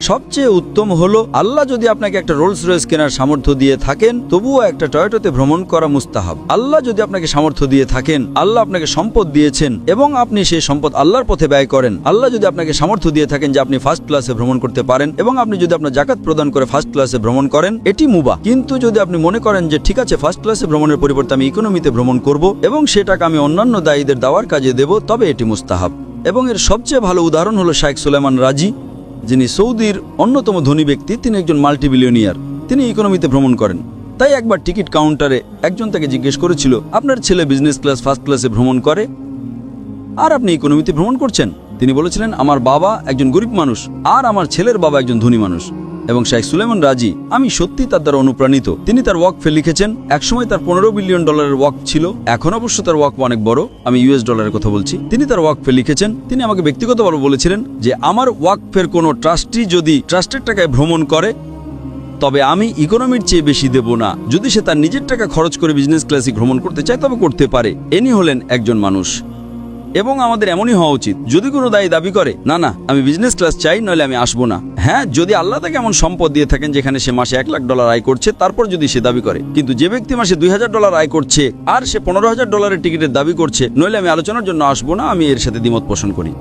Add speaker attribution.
Speaker 1: সবচেয়ে উত্তম হলো আল্লাহ যদি আপনাকে একটা রোলস রয়েস কেনার সামর্থ্য দিয়ে থাকেন, তবুও একটা টয়োটাতে ভ্রমণ করা মুস্তাহাব। আল্লাহ যদি আপনাকে সামর্থ্য দিয়ে থাকেন, আল্লাহ আপনাকে সম্পদ দিয়েছেন এবং আপনি সেই সম্পদ আল্লাহর পথে ব্যয় করেন, আল্লাহ যদি আপনাকে সামর্থ্য দিয়ে থাকেন যে আপনি ফার্স্ট ক্লাসে ভ্রমণ করতে পারেন এবং আপনি যদি আপনার জাকাত প্রদান করে ফার্স্ট ক্লাসে ভ্রমণ করেন, এটি মুবাহ। কিন্তু যদি আপনি মনে করেন যে ঠিক আছে, ফার্স্ট ক্লাসে ভ্রমণের পরিবর্তে আমি ইকোনমিতে ভ্রমণ করব এবং সে টাকা আমি অন্যান্য দায়ীদের দেওয়ার কাজে দেব, তবে এটি মুস্তাহাব। এবং এর সবচেয়ে ভালো উদাহরণ হলো শাইখ সুলাইমান রাজি, যিনি সৌদির অন্যতম ধনী ব্যক্তি। তিনি একজন মাল্টিবিলিয়নিয়ার, তিনি ইকোনমিতে ভ্রমণ করেন। তাই একবার টিকিট কাউন্টারে একজন তাকে জিজ্ঞেস করেছিল, আপনার ছেলে বিজনেস ক্লাস ফার্স্ট ক্লাসে ভ্রমণ করে আর আপনি ইকোনমিতে ভ্রমণ করছেন। তিনি বলেছিলেন, আমার বাবা একজন গরিব মানুষ আর আমার ছেলের বাবা একজন ধনী মানুষ। এবং শাইখ সুলাইমান রাজি, আমি সত্যি তার দ্বারা অনুপ্রাণিত। তিনি তার ওয়াকফে লিখেছেন, একসময় তার $15 বিলিয়ন ওয়াকফ ছিল, এখন অবশ্য তার ওয়াকফ অনেক বড়, আমি US ডলারের কথা বলছি। তিনি তার ওয়াকফে লিখেছেন, তিনি আমাকে ব্যক্তিগতভাবে বলেছিলেন যে আমার ওয়াকফের কোনো ট্রাস্টি যদি ট্রাস্টের টাকায় ভ্রমণ করে, তবে আমি ইকোনমির চেয়ে বেশি দেব না। যদি সে তার নিজের টাকা খরচ করে বিজনেস ক্লাসে ভ্রমণ করতে চায়, তবে করতে পারে। ইনি হলেন একজন মানুষ। এবং আমাদের এমনই হওয়া উচিত, যদি কোনো দাবি করে না না আমি বিজনেস ক্লাস চাই, নইলে আমি আসবো না। হ্যাঁ, যদি আল্লাহ তাকে এমন সম্পদ দিয়ে থাকেন যেখানে সে মাসে $1,00,000 আয় করছে, তারপর যদি সে দাবি করে। কিন্তু যে ব্যক্তি মাসে $2,000 আয় করছে আর সে $15,000 টিকিটের দাবি করছে, নইলে আমি আলোচনার জন্য আসবো না, আমি এর সাথে দ্বিমত পোষণ করি।